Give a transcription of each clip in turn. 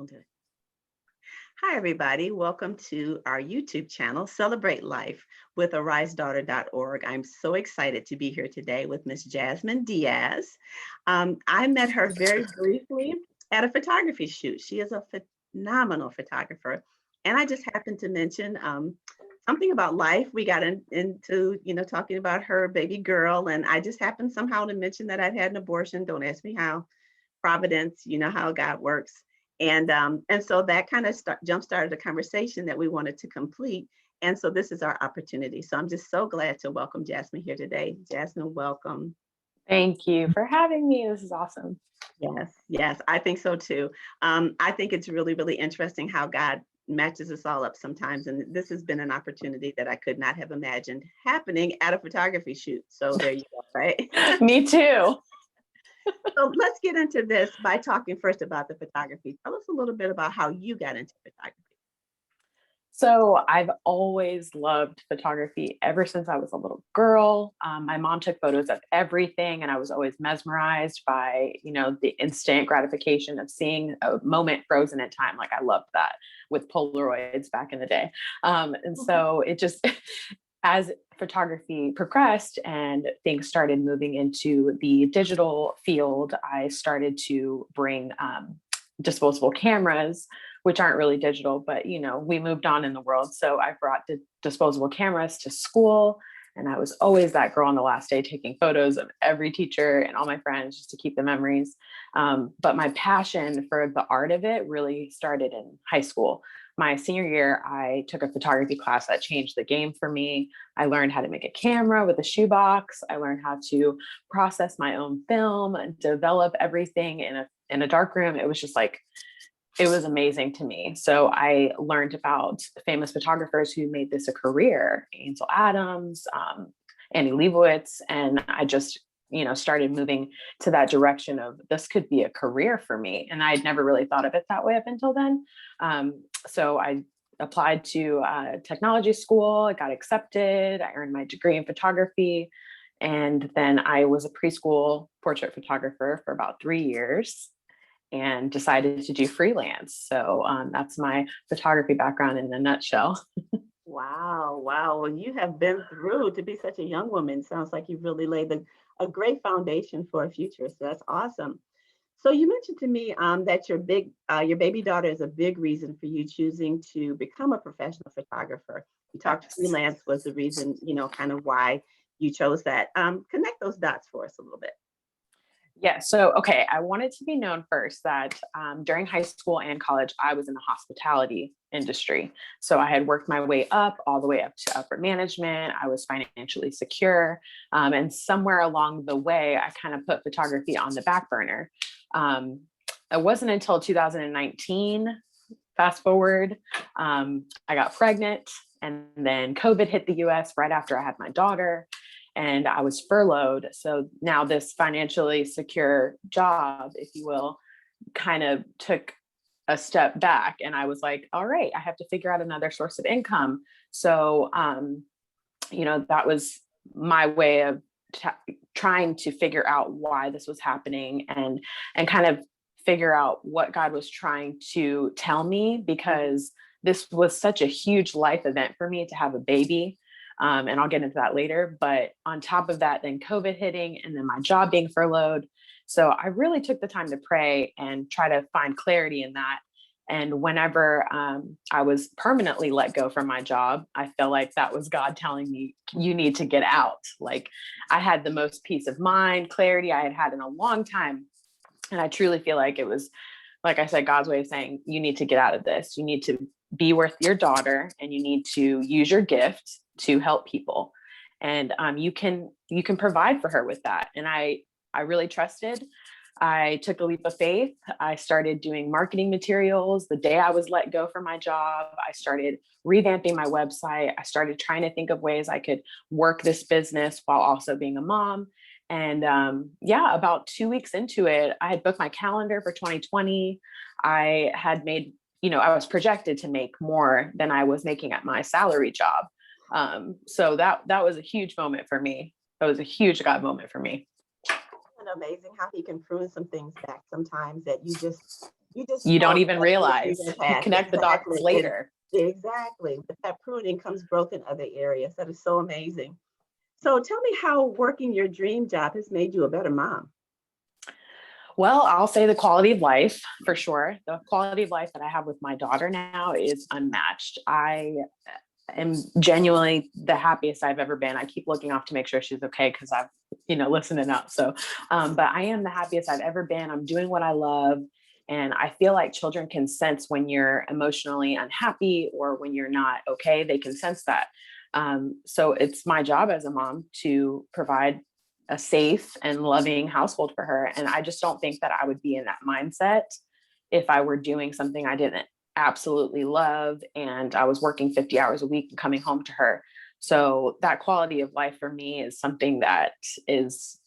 Okay. Hi, everybody. Welcome to our YouTube channel, Celebrate Life with arisedaughter.org. I'm so excited to be here today with Miss Jazmin Diaz. I met her very briefly at a photography shoot. She is a phenomenal photographer. And I just happened to mention something about life. We got into, talking about her baby girl. And I just happened somehow to mention that I'd had an abortion. Don't ask me how. Providence, you know how God works. And so that kind of jump started a conversation that we wanted to complete. And so this is our opportunity. So I'm just so glad to welcome Jazmin here today. Jazmin, welcome. Thank you for having me. This is awesome. Yes, yes, I think so too. I think it's really, really interesting how God matches us all up sometimes. And this has been an opportunity that I could not have imagined happening at a photography shoot. So there you go, right? Me too. So let's get into this by talking first about the photography. Tell us a little bit about how you got into photography. So I've always loved photography ever since I was a little girl. My mom took photos of everything, and I was always mesmerized by, the instant gratification of seeing a moment frozen in time. Like I loved that with Polaroids back in the day. And so it just, as photography progressed and things started moving into the digital field, I started to bring disposable cameras, which aren't really digital, but we moved on in the world. So I brought the disposable cameras to school, and I was always that girl on the last day taking photos of every teacher and all my friends just to keep the memories. But my passion for the art of it really started in high school. My senior year, I took a photography class that changed the game for me. I learned how to make a camera with a shoebox. I learned how to process my own film, develop everything in a dark room. It was just like, it was amazing to me. So I learned about famous photographers who made this a career, Ansel Adams, Annie Leibovitz, and I just, started moving to that direction of this could be a career for me. And I'd never really thought of it that way up until then. So I applied to technology school. I got accepted. I earned my degree in photography. And then I was a preschool portrait photographer for about 3 years and decided to do freelance. So that's my photography background in a nutshell. Wow, wow. Well, you have been through to be such a young woman. Sounds like you've really laid a great foundation for a future. So that's awesome. So you mentioned to me that your baby daughter is a big reason for you choosing to become a professional photographer. You talked Yes. freelance was the reason, kind of why you chose that. Connect those dots for us a little bit. Yeah. So, okay. I wanted to be known first that during high school and college, I was in the hospitality industry. So I had worked my way up all the way up to upper management. I was financially secure. And somewhere along the way, I kind of put photography on the back burner. Um, it wasn't until 2019, fast forward, I got pregnant, and then COVID hit the US right after I had my daughter, and I was furloughed. So now this financially secure job, if you will, kind of took a step back. And I was like, all right, I have to figure out another source of income. So, that was my way of trying to figure out why this was happening and kind of figure out what God was trying to tell me, because this was such a huge life event for me to have a baby. And I'll get into that later. But on top of that, then COVID hitting and then my job being furloughed. So I really took the time to pray and try to find clarity in that. And whenever I was permanently let go from my job, I felt like that was God telling me, you need to get out. Like I had the most peace of mind, clarity I had had in a long time. And I truly feel like it was, like I said, God's way of saying, you need to get out of this. You need to be with your daughter and you need to use your gift to help people. And you can provide for her with that. And I really trusted. I took a leap of faith. I started doing marketing materials. The day I was let go from my job, I started revamping my website. I started trying to think of ways I could work this business while also being a mom. And about 2 weeks into it, I had booked my calendar for 2020. I had made, I was projected to make more than I was making at my salary job. So that was a huge moment for me. That was a huge God moment for me. And amazing how he can prune some things back sometimes that you just You just You don't know even that eventually realize. going to You pass. connect the dots Exactly. later. Exactly. With that pruning comes growth in other areas. That is so amazing. So tell me how working your dream job has made you a better mom. Well, I'll say the quality of life for sure. The quality of life that I have with my daughter now is unmatched. I am genuinely the happiest I've ever been. I keep looking off to make sure she's okay because I've, listening up. So, but I am the happiest I've ever been. I'm doing what I love. And I feel like children can sense when you're emotionally unhappy or when you're not okay. They can sense that. So it's my job as a mom to provide a safe and loving household for her. And I just don't think that I would be in that mindset if I were doing something I didn't absolutely love and I was working 50 hours a week and coming home to her. So that quality of life for me is something that is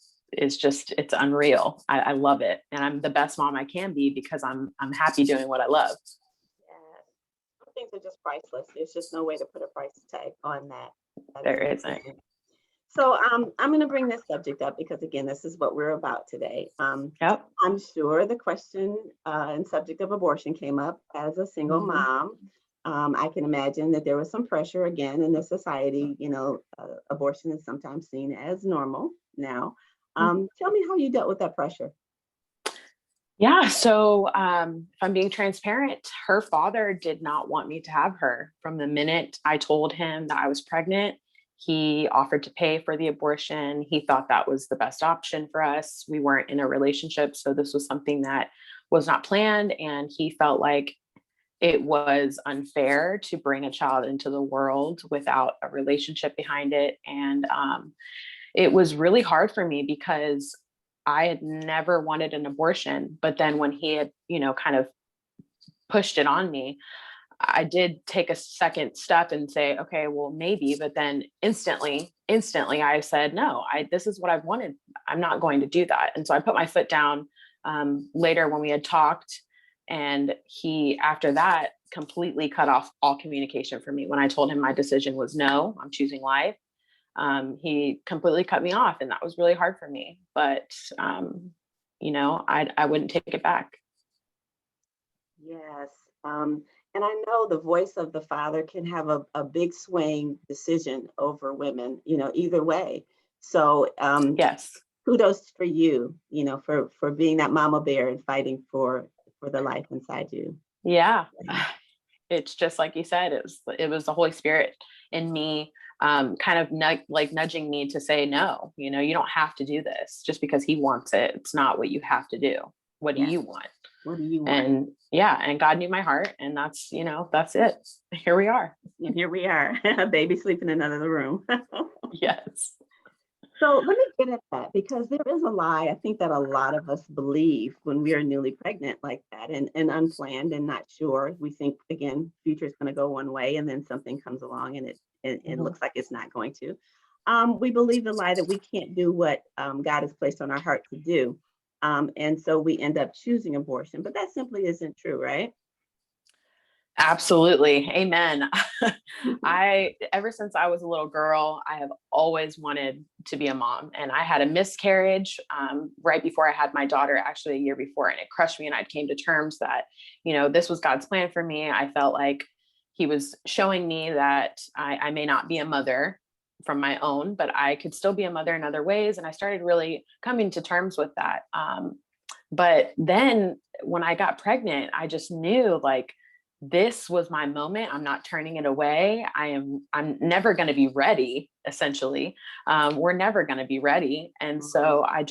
just, it's unreal. I love it. And I'm the best mom I can be because I'm happy doing what I love. Yes. Some things are just priceless. There's just no way to put a price tag on that. That is There isn't. amazing. So I'm going to bring this subject up because, again, this is what we're about today. Yep. I'm sure the question and subject of abortion came up as a single mom. I can imagine that there was some pressure again in the society. Abortion is sometimes seen as normal now. Tell me how you dealt with that pressure. Yeah. So if I'm being transparent, her father did not want me to have her. From the minute I told him that I was pregnant, he offered to pay for the abortion. He thought that was the best option for us. We weren't in a relationship. So this was something that was not planned. And he felt like it was unfair to bring a child into the world without a relationship behind it. And it was really hard for me because I had never wanted an abortion. But then when he had, kind of pushed it on me, I did take a second step and say, okay, well, maybe. But then instantly, I said, no, this is what I've wanted. I'm not going to do that. And so I put my foot down later when we had talked. And he, after that, completely cut off all communication from me. When I told him my decision was no, I'm choosing life, he completely cut me off, and that was really hard for me. But I wouldn't take it back. Yes. And I know the voice of the father can have a big swaying decision over women, either way. So Yes. kudos for you, for being that mama bear and fighting for the life inside you. Yeah. It's just like you said, it was the Holy Spirit in me, kind of nudging me to say, no, you don't have to do this just because he wants it. It's not what you have to do. What do Yeah. you want? What do you want? And yeah, and God knew my heart, and that's it. Here we are. And here we are, a baby sleeping in another room. Yes. So let me get at that because there is a lie I think that a lot of us believe when we are newly pregnant like that and unplanned and not sure. We think, again, future is going to go one way and then something comes along and it looks like it's not going to. We believe the lie that we can't do what God has placed on our heart to do. And so we end up choosing abortion, but that simply isn't true, right? Absolutely. Amen. Ever since I was a little girl, I have always wanted to be a mom. And I had a miscarriage right before I had my daughter, actually a year before, and it crushed me. And I came to terms that, this was God's plan for me. I felt like he was showing me that I may not be a mother from my own, but I could still be a mother in other ways. And I started really coming to terms with that. But then when I got pregnant, I just knew like, this was my moment. I'm not turning it away. I'm never going to be ready. Essentially, we're never going to be ready. And so I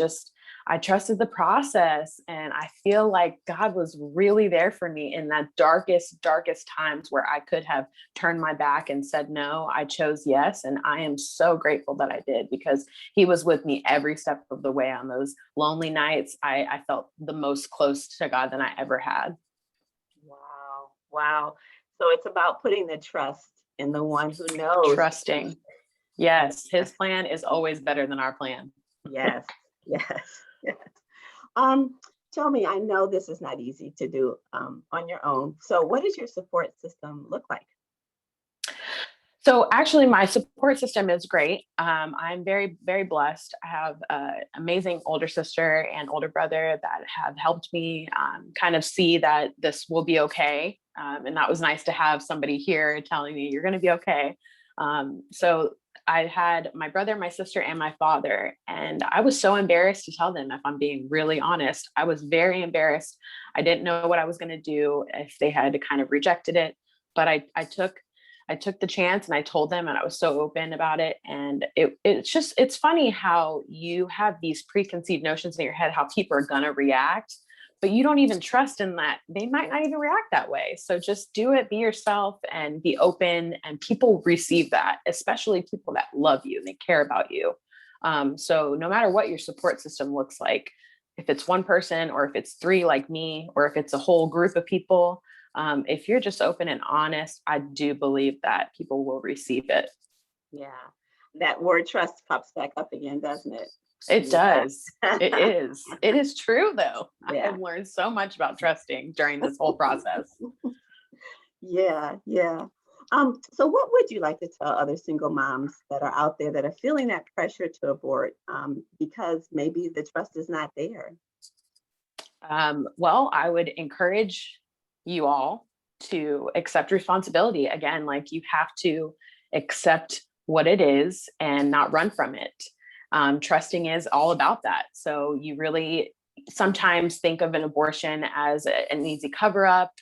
trusted the process, and I feel like God was really there for me in that darkest times where I could have turned my back and said no. I chose yes, and I am so grateful that I did because he was with me every step of the way. On those lonely nights, I felt the most close to God than I ever had. Wow. Wow. So it's about putting the trust in the one who knows. Trusting. Yes, his plan is always better than our plan. Yes. Yes. Yes. Um, Tell me, I know this is not easy to do on your own. So what does your support system look like? So actually, my support system is great. I'm very, very blessed. I have an amazing older sister and older brother that have helped me kind of see that this will be okay. And that was nice to have somebody here telling me you're going to be okay. So I had my brother, my sister, and my father, and I was so embarrassed to tell them, if I'm being really honest. I was very embarrassed. I didn't know what I was going to do if they had kind of rejected it, but I took the chance and I told them, and I was so open about it. And it's funny how you have these preconceived notions in your head, how people are going to react, but you don't even trust in that they might not even react that way. So just do it, be yourself and be open, and people receive that, especially people that love you and they care about you. So no matter what your support system looks like, if it's one person or if it's three like me, or if it's a whole group of people, if you're just open and honest, I do believe that people will receive it. Yeah. That word trust pops back up again, doesn't it? It Yeah. does. It is. It is true, though. Yeah. I've learned so much about trusting during this whole process. Yeah, yeah. So what would you like to tell other single moms that are out there that are feeling that pressure to abort because maybe the trust is not there? Well, I would encourage you all to accept responsibility. Again, like, you have to accept what it is and not run from it. Trusting is all about that. So you really sometimes think of an abortion as an easy cover up,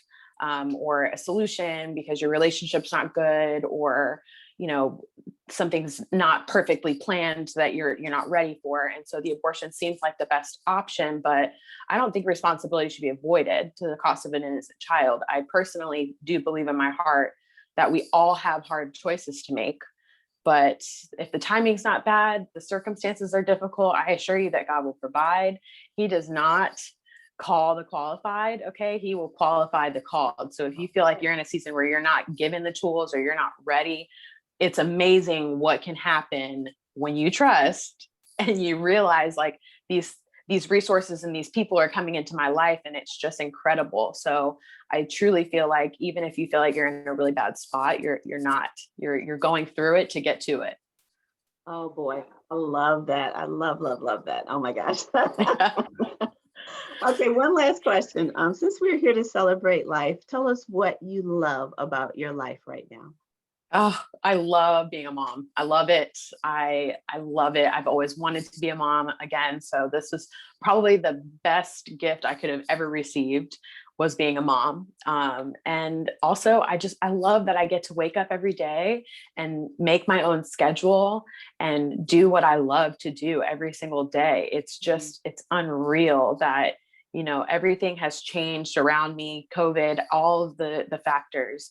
or a solution because your relationship's not good, or you know something's not perfectly planned that you're not ready for, and so the abortion seems like the best option. But I don't think responsibility should be avoided to the cost of an innocent child. I personally do believe in my heart that we all have hard choices to make, but if the timing's not bad, the circumstances are difficult, I assure you that God will provide. He does not call the qualified. Okay. He will qualify the called. So if you feel like you're in a season where you're not given the tools or you're not ready, it's amazing what can happen when you trust and you realize, like, these resources and these people are coming into my life, and it's just incredible. So I truly feel like even if you feel like you're in a really bad spot, you're going through it to get to it. Oh boy, I love that. I love that. Oh my gosh. Okay, one last question. Since we're here to celebrate life, tell us what you love about your life right now. Oh, I love being a mom. I love it. I love it. I've always wanted to be a mom again. So this is probably the best gift I could have ever received, was being a mom. And also I love that I get to wake up every day and make my own schedule and do what I love to do every single day. It's unreal that, everything has changed around me, COVID, all of the factors,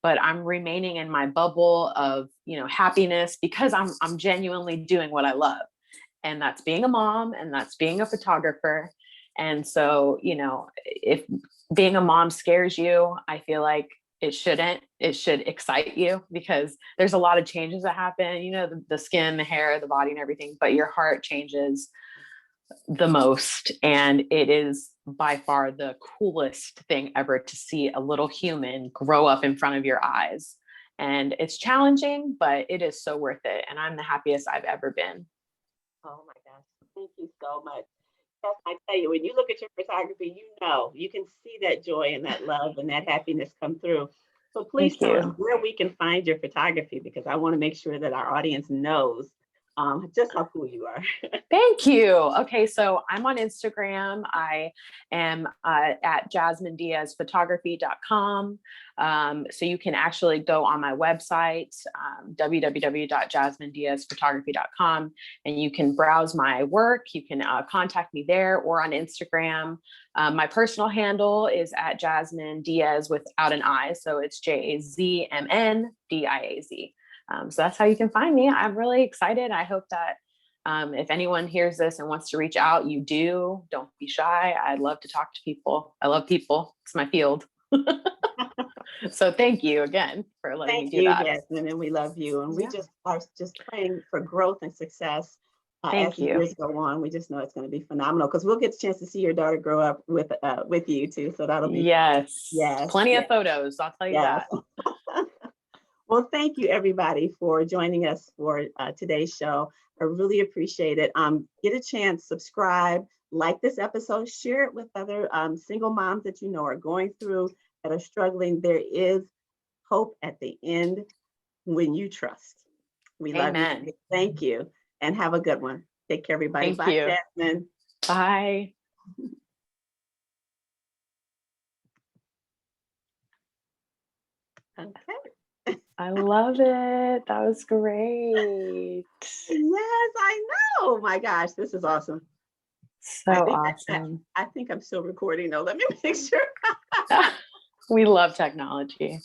but I'm remaining in my bubble of, happiness because I'm genuinely doing what I love. And that's being a mom, and that's being a photographer. And so, if being a mom scares you, I feel like it shouldn't. It should excite you, because there's a lot of changes that happen, the skin, the hair, the body, and everything, but your heart changes the most. And it is by far the coolest thing ever to see a little human grow up in front of your eyes. And it's challenging, but it is so worth it. And I'm the happiest I've ever been. Oh my gosh, thank you so much. Yes, I tell you, when you look at your photography, you can see that joy and that love and that happiness come through. So please Thank tell us you. where we can find your photography, because I want to make sure that our audience knows just how cool you are. Thank you. Okay, so I'm on Instagram. I am at JazminDiazPhotography.com. So you can actually go on my website, www.JazminDiazPhotography.com, and you can browse my work. You can contact me there or on Instagram. My personal handle is at Jazmin Diaz without an I. So it's JazmnDiaz. So that's how you can find me. I'm really excited. I hope that if anyone hears this and wants to reach out, don't be shy. I'd love to talk to people. I love people. It's my field. So thank you again for letting me Thank do you, that. Jasmine, and we love you. And we Yeah. just are just praying for growth and success as Thank the you. years go on. We just know it's going to be phenomenal, because we'll get a chance to see your daughter grow up with you too. So that'll be Yes. yes, Plenty yes, of photos. I'll tell you yes. that. Well, thank you everybody for joining us for today's show. I really appreciate it. Get a chance, subscribe, like this episode, share it with other single moms that you know are going through, that are struggling. There is hope at the end when you trust. We love you. Amen. Thank you. And have a good one. Take care, everybody. Thank Bye, you. Jazmin. Bye. Okay. I love it. That was great. Yes, I know. My gosh, this is awesome. So I think awesome. I think I'm still recording though. Let me make sure. We love technology.